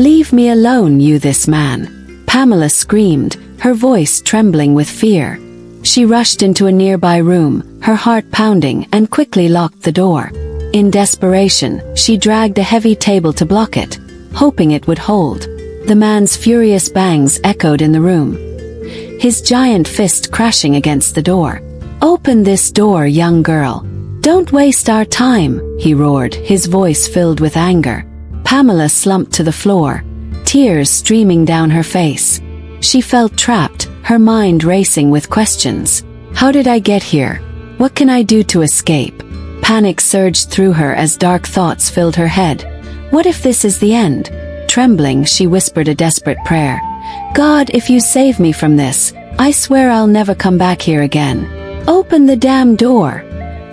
"Leave me alone, you this man!" Pamela screamed, her voice trembling with fear. She rushed into a nearby room, her heart pounding, and quickly locked the door. In desperation, she dragged a heavy table to block it, hoping it would hold. The man's furious bangs echoed in the room, his giant fist crashing against the door. "Open this door, young girl. Don't waste our time," he roared, his voice filled with anger. Pamela slumped to the floor, tears streaming down her face. She felt trapped, her mind racing with questions. How did I get here? What can I do to escape? Panic surged through her as dark thoughts filled her head. What if this is the end? Trembling, she whispered a desperate prayer. "God, if you save me from this, I swear I'll never come back here again. Open the damn door!"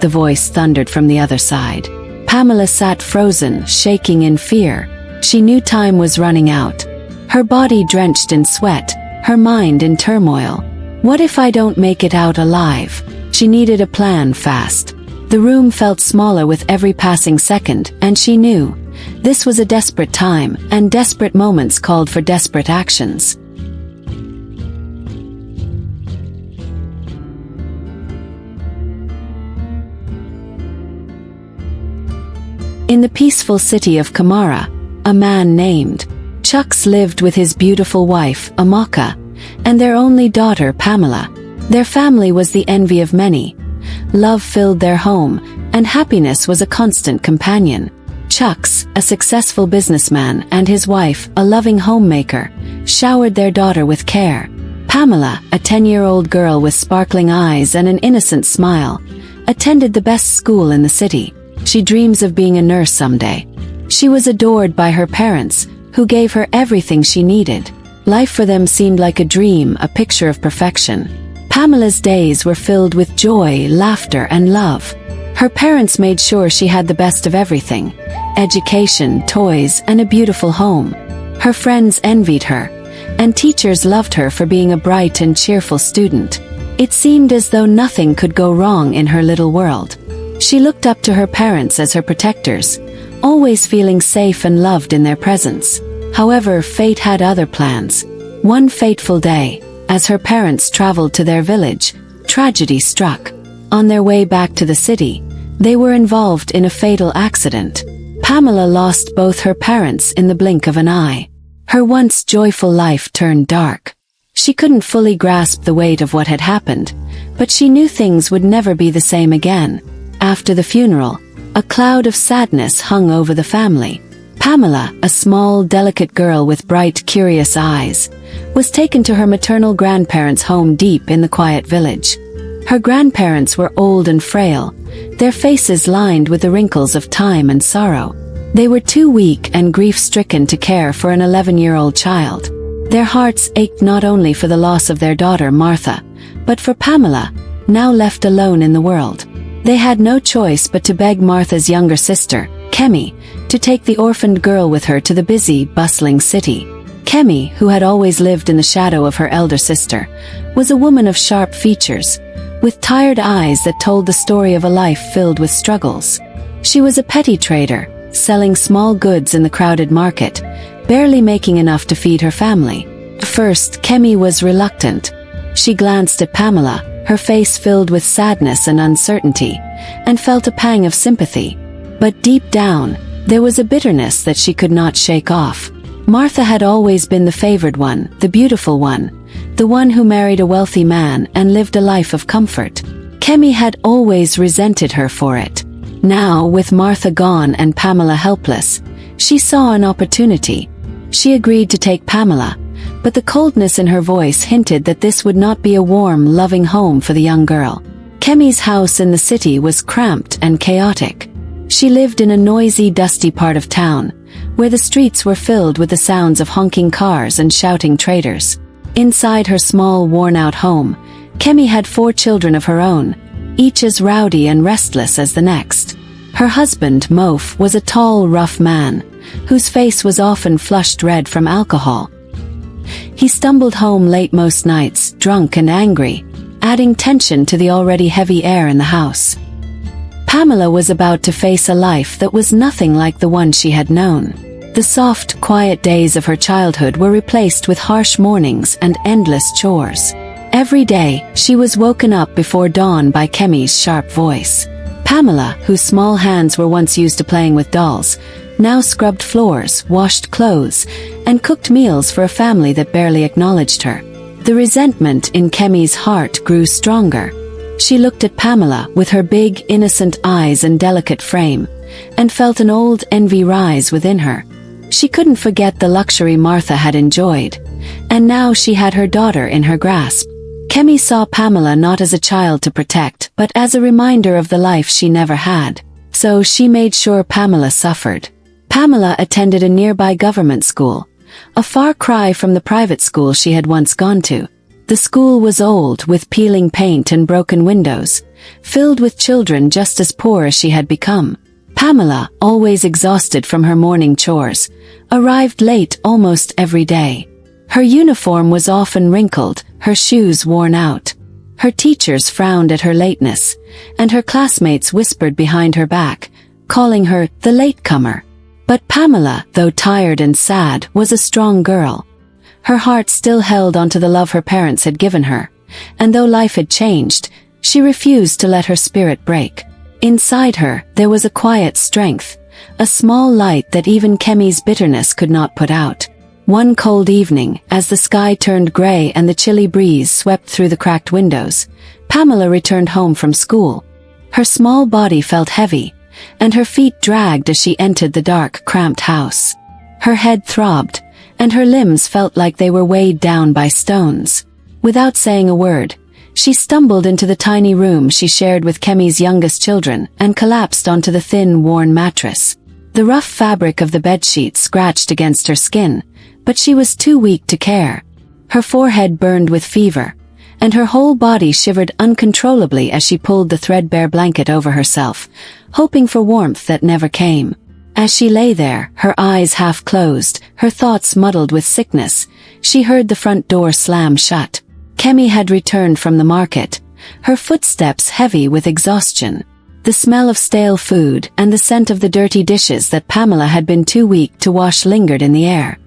The voice thundered from the other side. Pamela sat frozen, shaking in fear. She knew time was running out. Her body drenched in sweat, her mind in turmoil. What if I don't make it out alive? She needed a plan fast. The room felt smaller with every passing second, and she knew this was a desperate time, and desperate moments called for desperate actions. In the peaceful city of Kamara, a man named Chucks lived with his beautiful wife, Amaka, and their only daughter, Pamela. Their family was the envy of many. Love filled their home, and happiness was a constant companion. Chucks, a successful businessman, and his wife, a loving homemaker, showered their daughter with care. Pamela, a 10-year-old girl with sparkling eyes and an innocent smile, attended the best school in the city. She dreams of being a nurse someday. She was adored by her parents, who gave her everything she needed. Life for them seemed like a dream, a picture of perfection. Pamela's days were filled with joy, laughter, and love. Her parents made sure she had the best of everything: education, toys, and a beautiful home. Her friends envied her, and teachers loved her for being a bright and cheerful student. It seemed as though nothing could go wrong in her little world. She looked up to her parents as her protectors, always feeling safe and loved in their presence. However, fate had other plans. One fateful day, as her parents traveled to their village, tragedy struck. On their way back to the city, they were involved in a fatal accident. Pamela lost both her parents in the blink of an eye. Her once joyful life turned dark. She couldn't fully grasp the weight of what had happened, but she knew things would never be the same again. After the funeral, a cloud of sadness hung over the family. Pamela, a small, delicate girl with bright, curious eyes, was taken to her maternal grandparents' home deep in the quiet village. Her grandparents were old and frail, their faces lined with the wrinkles of time and sorrow. They were too weak and grief-stricken to care for an 11-year-old child. Their hearts ached not only for the loss of their daughter Martha, but for Pamela, now left alone in the world. They had no choice but to beg Martha's younger sister, Kemi, to take the orphaned girl with her to the busy, bustling city. Kemi, who had always lived in the shadow of her elder sister, was a woman of sharp features, with tired eyes that told the story of a life filled with struggles. She was a petty trader, selling small goods in the crowded market, barely making enough to feed her family. At first, Kemi was reluctant. She glanced at Pamela, her face filled with sadness and uncertainty, and felt a pang of sympathy. But deep down, there was a bitterness that she could not shake off. Martha had always been the favored one, the beautiful one, the one who married a wealthy man and lived a life of comfort. Kemi had always resented her for it. Now, with Martha gone and Pamela helpless, she saw an opportunity. She agreed to take Pamela, but the coldness in her voice hinted that this would not be a warm, loving home for the young girl. Kemi's house in the city was cramped and chaotic. She lived in a noisy, dusty part of town, where the streets were filled with the sounds of honking cars and shouting traders. Inside her small, worn-out home, Kemi had 4 children of her own, each as rowdy and restless as the next. Her husband, Mof, was a tall, rough man, whose face was often flushed red from alcohol. He stumbled home late most nights, drunk and angry, adding tension to the already heavy air in the house. Pamela was about to face a life that was nothing like the one she had known. The soft, quiet days of her childhood were replaced with harsh mornings and endless chores. Every day, she was woken up before dawn by Kemi's sharp voice. Pamela, whose small hands were once used to playing with dolls, now scrubbed floors, washed clothes, and cooked meals for a family that barely acknowledged her. The resentment in Kemi's heart grew stronger. She looked at Pamela with her big, innocent eyes and delicate frame, and felt an old envy rise within her. She couldn't forget the luxury Martha had enjoyed, and now she had her daughter in her grasp. Kemi saw Pamela not as a child to protect, but as a reminder of the life she never had. So she made sure Pamela suffered. Pamela attended a nearby government school, a far cry from the private school she had once gone to. The school was old, with peeling paint and broken windows, filled with children just as poor as she had become. Pamela, always exhausted from her morning chores, arrived late almost every day. Her uniform was often wrinkled, her shoes worn out. Her teachers frowned at her lateness, and her classmates whispered behind her back, calling her the latecomer. But Pamela, though tired and sad, was a strong girl. Her heart still held onto the love her parents had given her, and though life had changed, she refused to let her spirit break. Inside her, there was a quiet strength, a small light that even Kemi's bitterness could not put out. One cold evening, as the sky turned gray and the chilly breeze swept through the cracked windows, Pamela returned home from school. Her small body felt heavy, and her feet dragged as she entered the dark, cramped house. Her head throbbed, and her limbs felt like they were weighed down by stones. Without saying a word, she stumbled into the tiny room she shared with Kemi's youngest children and collapsed onto the thin, worn mattress. The rough fabric of the bedsheet scratched against her skin, but she was too weak to care. Her forehead burned with fever, and her whole body shivered uncontrollably as she pulled the threadbare blanket over herself, hoping for warmth that never came. As she lay there, her eyes half closed, her thoughts muddled with sickness, she heard the front door slam shut. Kemi had returned from the market, her footsteps heavy with exhaustion. The smell of stale food and the scent of the dirty dishes that Pamela had been too weak to wash lingered in the air.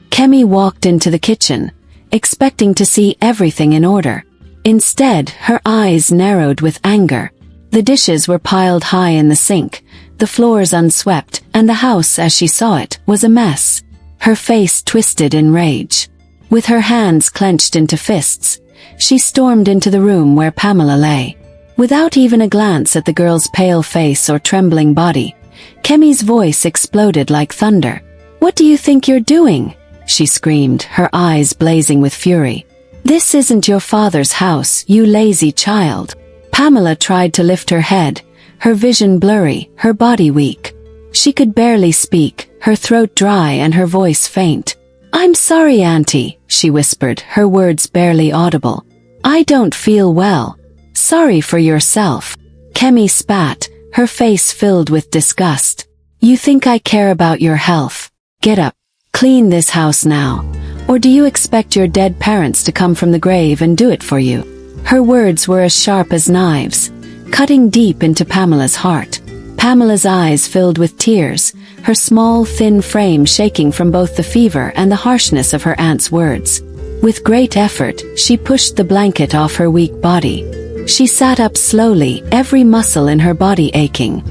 Kemi walked into the kitchen, expecting to see everything in order. Instead, her eyes narrowed with anger. The dishes were piled high in the sink, the floors unswept, and the house as she saw it was a mess. Her face twisted in rage. With her hands clenched into fists, she stormed into the room where Pamela lay. Without even a glance at the girl's pale face or trembling body, Kemi's voice exploded like thunder. "What do you think you're doing?" she screamed, her eyes blazing with fury. "This isn't your father's house, you lazy child." Pamela tried to lift her head, her vision blurry, her body weak. She could barely speak, her throat dry and her voice faint. "I'm sorry, Auntie," she whispered, her words barely audible. "I don't feel well." "Sorry for yourself." Kemi spat, her face filled with disgust. "You think I care about your health? Get up. Clean this house now. Or do you expect your dead parents to come from the grave and do it for you?" Her words were as sharp as knives, cutting deep into Pamela's heart. Pamela's eyes filled with tears, her small, thin frame shaking from both the fever and the harshness of her aunt's words. With great effort, she pushed the blanket off her weak body. She sat up slowly, every muscle in her body aching.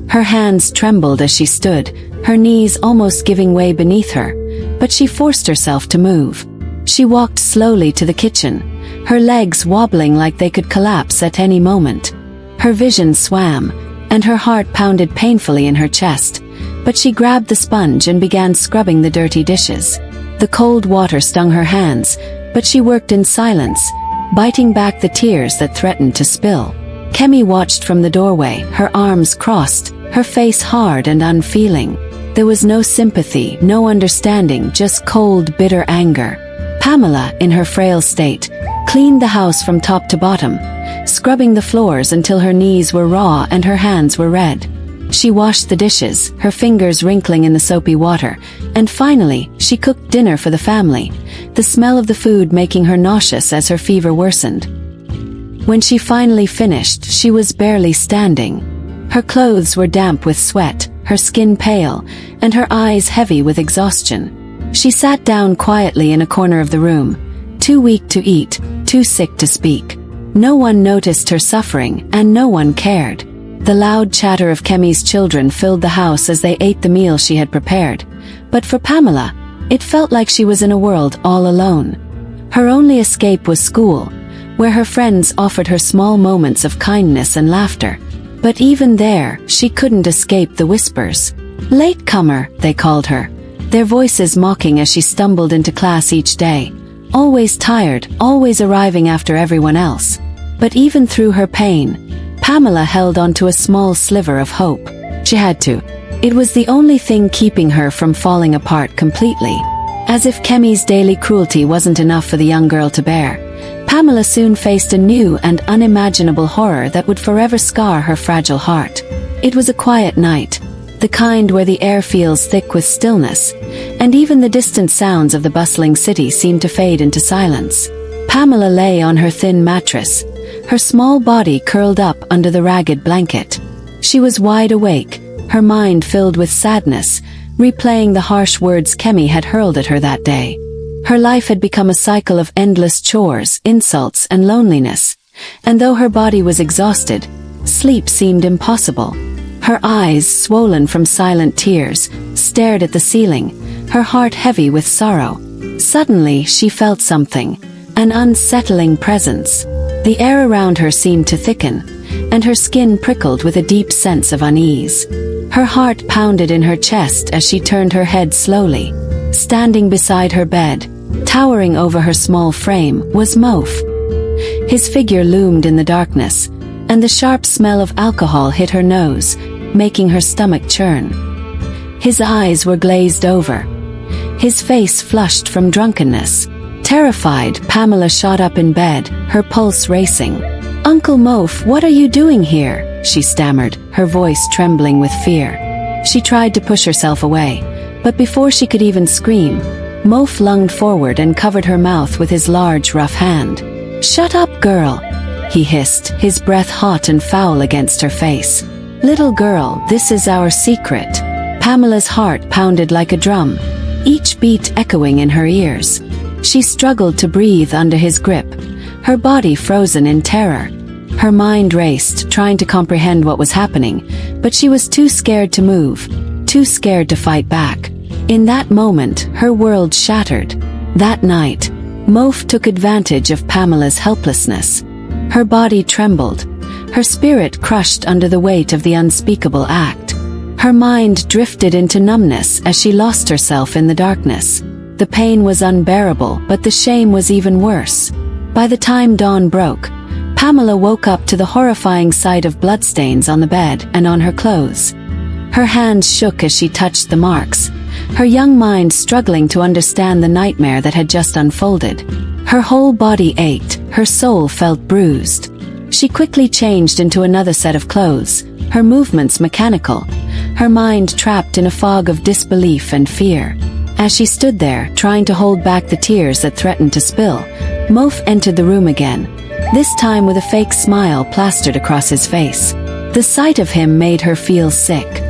Her hands trembled as she stood, her knees almost giving way beneath her, but she forced herself to move. She walked slowly to the kitchen, her legs wobbling like they could collapse at any moment. Her vision swam, and her heart pounded painfully in her chest, but she grabbed the sponge and began scrubbing the dirty dishes. The cold water stung her hands, but she worked in silence, biting back the tears that threatened to spill. Kemi watched from the doorway, her arms crossed, her face hard and unfeeling. There was no sympathy, no understanding, just cold, bitter anger. Pamela, in her frail state, cleaned the house from top to bottom, scrubbing the floors until her knees were raw and her hands were red. She washed the dishes, her fingers wrinkling in the soapy water, and finally, she cooked dinner for the family, the smell of the food making her nauseous as her fever worsened. When she finally finished, she was barely standing. Her clothes were damp with sweat, her skin pale, and her eyes heavy with exhaustion. She sat down quietly in a corner of the room, too weak to eat, too sick to speak. No one noticed her suffering, and no one cared. The loud chatter of Kemi's children filled the house as they ate the meal she had prepared. But for Pamela, it felt like she was in a world all alone. Her only escape was school, where her friends offered her small moments of kindness and laughter. But even there, she couldn't escape the whispers. Latecomer, they called her, their voices mocking as she stumbled into class each day. Always tired, always arriving after everyone else. But even through her pain, Pamela held on to a small sliver of hope. She had to. It was the only thing keeping her from falling apart completely. As if Kemi's daily cruelty wasn't enough for the young girl to bear, Pamela soon faced a new and unimaginable horror that would forever scar her fragile heart. It was a quiet night, the kind where the air feels thick with stillness, and even the distant sounds of the bustling city seemed to fade into silence. Pamela lay on her thin mattress, her small body curled up under the ragged blanket. She was wide awake, her mind filled with sadness, replaying the harsh words Kemi had hurled at her that day. Her life had become a cycle of endless chores, insults, and loneliness, and though her body was exhausted, sleep seemed impossible. Her eyes, swollen from silent tears, stared at the ceiling, her heart heavy with sorrow. Suddenly she felt something, an unsettling presence. The air around her seemed to thicken, and her skin prickled with a deep sense of unease. Her heart pounded in her chest as she turned her head slowly. Standing beside her bed, towering over her small frame, was Mof. His figure loomed in the darkness, and the sharp smell of alcohol hit her nose, making her stomach churn. His eyes were glazed over, his face flushed from drunkenness. Terrified, Pamela shot up in bed, her pulse racing. "Uncle Mof, what are you doing here?" she stammered, her voice trembling with fear. She tried to push herself away, but before she could even scream, Mof lunged forward and covered her mouth with his large, rough hand. "Shut up, girl," he hissed, his breath hot and foul against her face. "Little girl, this is our secret." Pamela's heart pounded like a drum, each beat echoing in her ears. She struggled to breathe under his grip, her body frozen in terror. Her mind raced, trying to comprehend what was happening, but she was too scared to move, too scared to fight back. In that moment, her world shattered. That night, Mof took advantage of Pamela's helplessness. Her body trembled, her spirit crushed under the weight of the unspeakable act. Her mind drifted into numbness as she lost herself in the darkness. The pain was unbearable, but the shame was even worse. By the time dawn broke, Pamela woke up to the horrifying sight of bloodstains on the bed and on her clothes. Her hands shook as she touched the marks, her young mind struggling to understand the nightmare that had just unfolded. Her whole body ached, her soul felt bruised. She quickly changed into another set of clothes, her movements mechanical, her mind trapped in a fog of disbelief and fear. As she stood there, trying to hold back the tears that threatened to spill, Mof entered the room again, this time with a fake smile plastered across his face. The sight of him made her feel sick.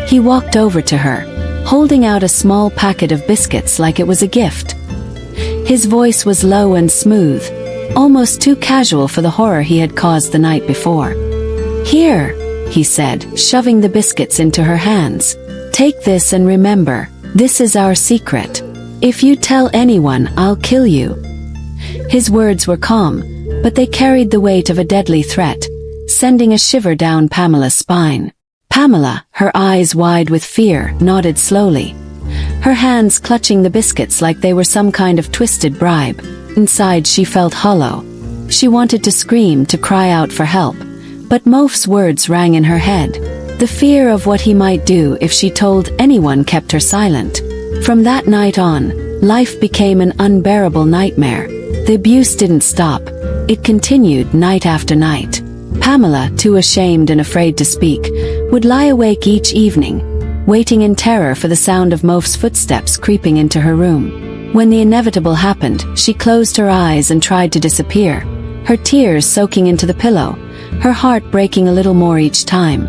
He walked over to her, holding out a small packet of biscuits like it was a gift. His voice was low and smooth, almost too casual for the horror he had caused the night before. "Here," he said, shoving the biscuits into her hands. "Take this and remember, this is our secret. If you tell anyone, I'll kill you." His words were calm, but they carried the weight of a deadly threat, sending a shiver down Pamela's spine. Pamela, her eyes wide with fear, nodded slowly, her hands clutching the biscuits like they were some kind of twisted bribe. Inside she felt hollow. She wanted to scream, to cry out for help, but Mof's words rang in her head. The fear of what he might do if she told anyone kept her silent. From that night on, life became an unbearable nightmare. The abuse didn't stop. It continued night after night. Pamela, too ashamed and afraid to speak, would lie awake each evening, waiting in terror for the sound of Mof's footsteps creeping into her room. When the inevitable happened, she closed her eyes and tried to disappear, her tears soaking into the pillow, her heart breaking a little more each time.